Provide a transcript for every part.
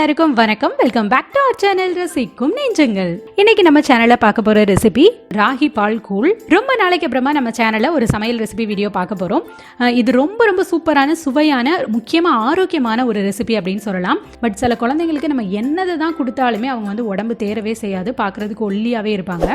எல்லாருக்கும் வணக்கம். Welcome back to our channel ரசிக்கும் நெஞ்சங்கள். இன்னைக்கு நம்ம சேனல்ல பார்க்க போற ரெசிபி ராகி பால் கூழ். ரொம்ப நாளைக்கு அப்புறமா நம்ம சேனல்ல ஒரு சமையல் ரெசிபி வீடியோ பார்க்க போறோம். இது ரொம்ப சூப்பரான, சுவையான, முக்கியமா ஆரோக்கியமான ஒரு ரெசிபி அப்படின்னு சொல்லலாம். பட் சில குழந்தைங்களுக்கு நம்ம என்னதை தான் கொடுத்தாலுமே அவங்க வந்து உடம்பு தேரவே செய்யாது, பார்க்கறதுக்கு ஒல்லியாவே இருப்பாங்க.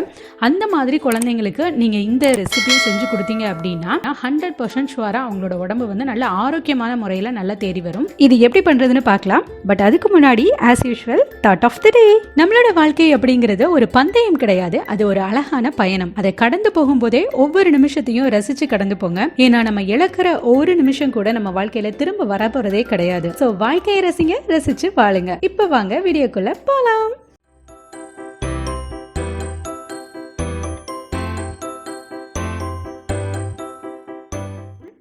அந்த மாதிரி குழந்தைங்களுக்கு நீங்க இந்த ரெசிபியும் செஞ்சு கொடுத்தீங்க அப்படின்னா 100% ஷுவரா அவங்களோட உடம்பு வந்து நல்ல ஆரோக்கியமான முறையில் நல்லா தேறி வரும். இது எப்படி பண்றதுன்னு பார்க்கலாம். பட் அதுக்கு முன்னாடி as usual thought of the day. நம்மளோட வாழ்க்கை அப்படிங்கிறது ஒரு பந்தயம் கிடையாது, அது ஒரு அழகான பயணம். அதை கடந்து போகும்போதே ஒவ்வொரு நிமிஷத்தையும் ரசிச்சு கடந்து போங்க. ஏன்னா நம்ம இழக்கிற ஒரு நிமிஷம் கூட நம்ம வாழ்க்கையில திரும்ப வரப்போறதே கிடையாது. சோ வாழ்க்கையை ரசிங்க, ரசிச்சு வாழுங்க. இப்ப வாங்க வீடியோக்குள்ள போலாம்.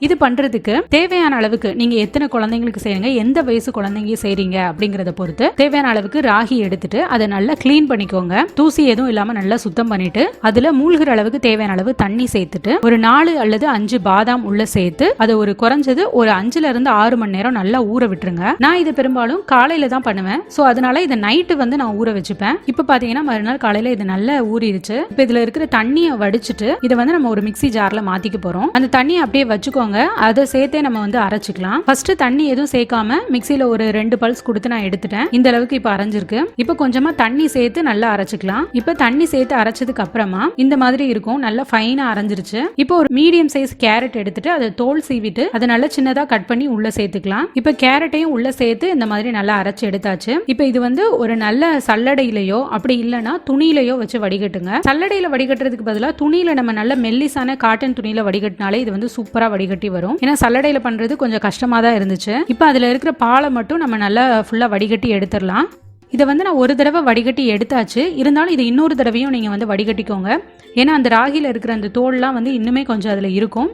இது பண்றதுக்கு தேவையான அளவுக்கு நீங்க எத்தனை குழந்தைங்களுக்கு செய்யுங்க, எந்த வயசு குழந்தைங்க செய்றீங்க அப்படிங்கறத பொறுத்து தேவையான அளவுக்கு ராகி எடுத்துட்டு அதை நல்லா கிளீன் பண்ணிக்கோங்க. தூசி எதுவும் இல்லாம நல்லா சுத்தம் பண்ணிட்டு அதுல மூழ்கிற அளவுக்கு தேவையான அளவு தண்ணி சேர்த்துட்டு ஒரு 4 அல்லது 5 பாதாம் உள்ள சேர்த்து அதை ஒரு குறைஞ்சது ஒரு 5 to 6 மணி நேரம் நல்லா ஊற விட்டுருங்க. நான் இது பெரும்பாலும் காலையில தான் பண்ணுவேன். சோ அதனால இதை நைட்டு வந்து நான் ஊற வச்சுப்பேன். இப்ப பாத்தீங்கன்னா மறுநாள் காலையில இது நல்லா ஊறிடுச்சு. இப்ப இதுல இருக்கிற தண்ணியை வடிச்சிட்டு இதை வந்து நம்ம ஒரு மிக்ஸி ஜார்ல மாத்திக்க போறோம். அந்த தண்ணியை அப்படியே வச்சுக்கோங்க. அதை சேர்த்தே நம்ம வந்து அரைச்சிக்கலாம். ஃபர்ஸ்ட் தண்ணி எதுவும் சேர்க்காம மிக்ஸில ஒரு 2 பல்ஸ் கொடுத்து நான் எடுத்துட்டேன். இந்த அளவுக்கு இப்ப அரைஞ்சிருக்கு. இப்ப கொஞ்சமா தண்ணி சேர்த்து நல்லா அரைச்சிக்கலாம். இப்ப தண்ணி சேர்த்து அரைச்சதுக்கு அப்புறமா இந்த மாதிரி இருக்கும், நல்லா ஃபைனா அரைஞ்சிருச்சு. இப்போ ஒரு மீடியம் சைஸ் கேரட் எடுத்துட்டு அதை தோல் சீவிட்டு அதை நல்லா சின்னதா கட் பண்ணி உள்ள சேர்த்துக்கலாம். இப்ப கேரட்டையும் உள்ள சேர்த்து இந்த மாதிரி நல்லா அரைச்சு எடுத்தாச்சு. இப்ப இது வந்து ஒரு நல்ல சல்லடையிலயோ அப்படி இல்லைன்னா துணியிலையோ வச்சு வடிகட்டுங்க. சல்லடையில வடிகட்டுறதுக்கு பதிலாக துணியில நம்ம நல்ல மெல்லிசான காட்டன் துணியில வடிகட்டினாலே இது வந்து சூப்பரா வடிகட்டி வரும். ஏன்னா சல்லடையில பண்றது கொஞ்சம் கஷ்டமா தான் இருந்துச்சு. இப்போ அதுல இருக்கிற பாலை மட்டும் நம்ம நல்லா ஃபுல்லா வடிகட்டி எடுத்துடலாம். இதை வந்து நான் ஒரு தடவை வடிகட்டி எடுத்தாச்சு. இருந்தாலும் இது இன்னொரு தடவையும் நீங்க வந்து வடிகட்டிக்கோங்க. ஏன்னா அந்த ராகில இருக்கிற அந்த தோல்லாம் வந்து இன்னுமே கொஞ்சம் அதுல இருக்கும்.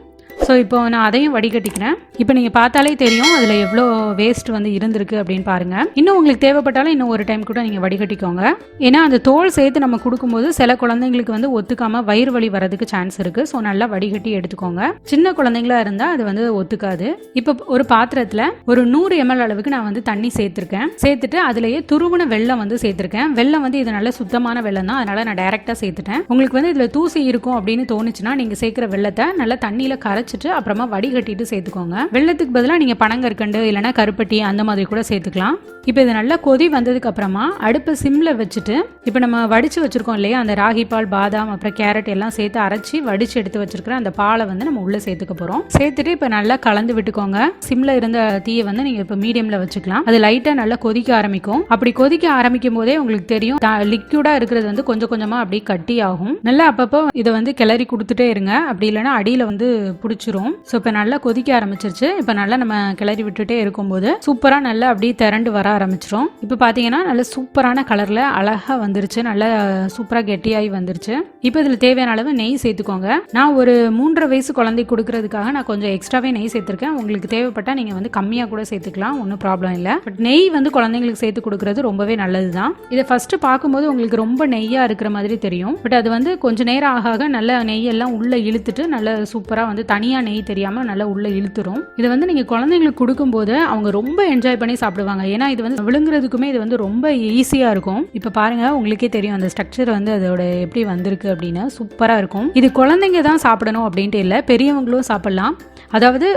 ஸோ இப்போ நான் அதையும் வடிகட்டிக்கிறேன். இப்போ நீங்கள் பார்த்தாலே தெரியும் அதில் எவ்வளோ வேஸ்ட் வந்து இருந்திருக்கு அப்படின்னு பாருங்க. இன்னும் உங்களுக்கு தேவைப்பட்டாலும் இன்னும் ஒரு டைம் கூட நீங்கள் வடிகட்டிக்கோங்க. ஏன்னா அந்த தோல் சேர்த்து நம்ம கொடுக்கும்போது சில குழந்தைங்களுக்கு வந்து ஒத்துக்காம வயிறு வலி வரதுக்கு சான்ஸ் இருக்கு. ஸோ நல்லா வடிகட்டி எடுத்துக்கோங்க. சின்ன குழந்தைங்களா இருந்தால் அது வந்து ஒத்துக்காது. இப்போ ஒரு பாத்திரத்தில் ஒரு 100 ml அளவுக்கு நான் வந்து தண்ணி சேர்த்துருக்கேன். சேர்த்துட்டு அதுலேயே துருவன வெல்லம் வந்து சேர்த்துருக்கேன். வெல்லம் வந்து இது நல்ல சுத்தமான வெல்லம் தான், அதனால நான் டைரெக்டாக சேர்த்துட்டேன். உங்களுக்கு வந்து இதில் தூசி இருக்கும் அப்படின்னு தோணுச்சுன்னா நீங்கள் சேர்க்குற வெல்லத்தை நல்லா தண்ணியில் கரைச்சிட்டு அப்புறமா வடிகட்டிட்டு சேர்த்துக்கோங்க. வெள்ளத்துக்கு பதிலாக நீங்க பனங்கற்கண்டு இல்லைன்னா கருப்பட்டி அந்த மாதிரி கூட சேர்த்துக்கலாம். இப்போ இது நல்லா கொதி வந்ததுக்கு அப்புறமா அடுப்பு சிம்ல வச்சுட்டு இப்போ நம்ம வடிச்சு வச்சிருக்கோம் இல்லையா, அந்த ராகி பால், பாதாம், அப்புறம் கேரட் எல்லாம் சேர்த்து அரைச்சி வடிச்சு எடுத்து வச்சிருக்கிற அந்த பாலை வந்து நம்ம உள்ள சேர்த்துக்க போறோம். சேர்த்துட்டு இப்போ நல்லா கலந்து விட்டுக்கோங்க. சிம்ல இருந்த தீயை வந்து நீங்க இப்போ மீடியம்ல வச்சுக்கலாம். அது லைட்டா நல்லா கொதிக்க ஆரம்பிக்கும். அப்படி கொதிக்க ஆரம்பிக்கும் போதே உங்களுக்கு தெரியும் லிக்யூடா இருக்கிறது வந்து கொஞ்சம் கொஞ்சமா அப்படி கட்டி ஆகும். நல்லா அப்பப்போ இதை வந்து கிளறி கொடுத்துட்டே இருங்க. அப்படி இல்லைன்னா அடியில வந்து பிடிச்சிரும். ஸோ இப்போ நல்லா கொதிக்க ஆரம்பிச்சிருச்சு. இப்போ நல்லா நம்ம கிளறி விட்டுட்டே இருக்கும்போது சூப்பரா நல்லா அப்படியே திரண்டு வர ஆரம்பிச்சிரும். இப்போ பாத்தீங்கன்னா நல்ல சூப்பரான கலர்ல அழகா வந்துருச்சு. நல்லா சூப்பரா கெட்டியாகி வந்துருச்சு. இப்போ இதுல தேவையான அளவு நெய் சேர்த்துக்கோங்க. நான் ஒரு 3.5 வயசு குழந்தை கொடுக்கறதுக்காக நான் கொஞ்சம் எக்ஸ்ட்ராவே நெய் சேர்த்திருக்கேன். உங்களுக்கு தேவைப்பட்டா நீங்க வந்து கம்மியா கூட சேர்த்துக்கலாம், ஒன்றும் ப்ராப்ளம் இல்லை. பட் நெய் வந்து குழந்தைங்களுக்கு சேர்த்து கொடுக்கறது ரொம்பவே நல்லதுதான். இதை ஃபர்ஸ்ட் பார்க்கும்போது உங்களுக்கு ரொம்ப நெய்யா இருக்கிற மாதிரி தெரியும். பட் அது வந்து கொஞ்சம் நேரம் ஆக நல்ல நெய்யெல்லாம் உள்ள இழுத்துட்டு நல்ல சூப்பரா வந்து தனியா நெய் தெரியாம நல்லா உள்ள இழுத்துரும். இது வந்து நீங்க குழந்தைங்களுக்கு கொடுக்கும்போது அவங்க ரொம்ப என்ஜாய் பண்ணி சாப்பிடுவாங்க. ஏன்னா இது வந்து விழுங்குறதுக்குமே இது வந்து ரொம்ப ஈஸியா இருக்கும். இப்ப பாருங்க, உங்களுக்கே தெரியும் அந்த ஸ்ட்ரக்சர் வந்து அதோட எப்படி வந்திருக்கு அப்படின்னு. சூப்பரா இருக்கும். இது குழந்தைங்க தான் சாப்பிடணும் அப்படின்ட்டு இல்லை, பெரியவங்களும் சாப்பிடலாம். அதாவது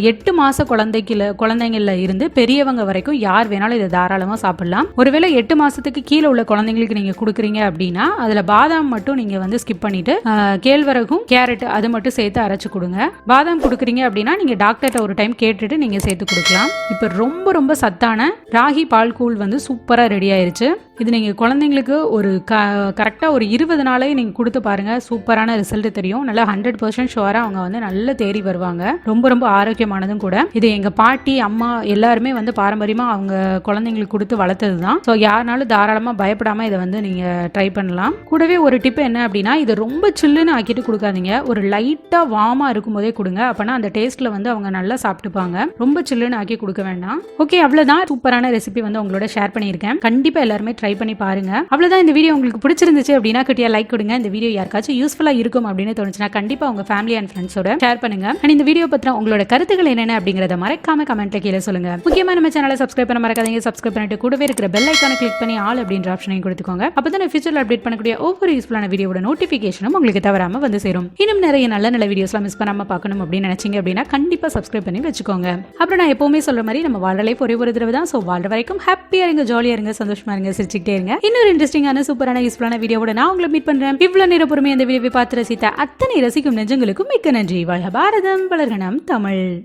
8 மாச குழந்தைங்கள்ல இருந்து பெரியவங்க வரைக்கும் யார் வேணாலும் இதை தாராளமா சாப்பிடலாம். ஒருவேளை 8 மாசத்துக்கு கீழே உள்ள குழந்தைங்களுக்கு நீங்க கொடுக்குறீங்க அப்படின்னா அதுல பாதாம் மட்டும் நீங்க வந்து ஸ்கிப் பண்ணிட்டு கேழ்வரகும் கேரட் அது மட்டும் சேர்த்து அரைச்சு கொடுங்க. பாதாம் கொடுக்குறீங்க அப்படின்னா நீங்க டாக்டர்கிட்ட ஒரு டைம் கேட்டுட்டு நீங்க சேர்த்து கொடுக்கலாம். இப்ப ரொம்ப சத்தான ராகி பால் கூழ் வந்து சூப்பரா ரெடி ஆயிருச்சு. இது நீங்க குழந்தைங்களுக்கு ஒரு கரெக்டா ஒரு 20 நாளே நீங்க கொடுத்து பாருங்க, சூப்பரான ரிசல்ட் தெரியும். நல்லா 100% ஷுவரா அவங்க வந்து நல்ல தேறி வருவாங்க. ரொம்ப ஆரோக்கியமானதும் கூட. இது எங்க பாட்டி, அம்மா எல்லாருமே வந்து பாரம்பரியமா அவங்க குழந்தைங்களுக்கு கொடுத்து வளர்த்ததுதான். ஸோ யாருனாலும் தாராளமா பயப்படாம இதை வந்து நீங்க ட்ரை பண்ணலாம். கூடவே ஒரு டிப் என்ன அப்படின்னா, இது ரொம்ப சில்லுன்னு ஆக்கிட்டு கொடுக்காதீங்க. ஒரு லைட்டா வார்மா இருக்கும் போதே கொடுங்க. அப்பனா அந்த டேஸ்ட்ல வந்து அவங்க நல்லா சாப்பிட்டுப்பாங்க. ரொம்ப சில்லுன்னு ஆக்கி கொடுக்க வேண்டாம். ஓகே, அவ்வளவுதான். சூப்பரான ரெசிபி வந்து உங்களோட ஷேர் பண்ணியிருக்கேன். கண்டிப்பா எல்லாருமே ட்ரை ட்ரை பண்ணி பாருங்க. அவ்வளவுதான். இந்த வீடியோ உங்களுக்கு பிடிச்சிருந்துச்சு அப்படின்னா குட்டியா லைக் கொடுங்க. இந்த வீடியோ யாருக்காச்சும் யூஸ்ஃபுல்லா இருக்கும் அப்படின்னு தோணுச்சுன்னா கண்டிப்பா உங்க ஃபேமிலி அண்ட் ஃப்ரெண்ட்ஸோட ஷேர் பண்ணுங்க. அண்ட் இந்த வீடியோ பத்தின உங்களோட கருத்துக்கள் என்னென்ன அப்படிங்கறத மறக்காம கமெண்ட்ல கீழே சொல்லுங்க. முக்கியமா நம்ம சேனலை சப்ஸ்கிரைப் பண்ண மறக்காதீங்க. சப்ஸ்கிரைப் பண்ணிட்டு கூடவே இருக்கிற பெல் ஐகானை கிளிக் பண்ணி ஆல் அப்படின்ற ஆப்ஷனையும் கொடுத்துக்கோங்க. அப்பதான் ஃபியூச்சர்ல அப்டேட் பண்ணக்கூடிய ஒவ்வொரு யூஸ்ஃபுல்லான வீடியோட நோட்டிபிகேஷனும் உங்களுக்கு தவறாம வந்து சேரும். இன்னும் நிறைய நல்ல வீடியோஸ்லாம் மிஸ் பண்ணாம பார்க்கணும் அப்படின்னு நினைச்சீங்க அப்படின்னா கண்டிப்பா சப்ஸ்கிரைப் பண்ணி வச்சுக்கோங்க. அப்புறம் நான் எப்பவுமே சொல்ற மாதிரி நம்ம வாழ்ற லைஃப் ஒரே ஒரு தடவை தான். சோ வாழ்ற வரைக்கும் ஹாப்பியா இருங்க, ஜாலியா இருங்க, சந்தோஷமா இருங்க, சிரிச்சுக்கிட்டே இருங்க. இன்னொரு இன்ட்ரெஸ்டிங்கான சூப்பரான யூஸ்ஃபுல்லான வீடியோவோட நான் உங்களை மீட் பண்றேன். இவ்வளவு நேரம் பொறுமையா இந்த வீடியோவை பார்த்து ரசித்த அத்தனை ரசிக்கும் நெஞ்சங்களுக்கும் மிக்க நன்றி. வாழ்க பாரதம், வளர்க நம் தமிழ்.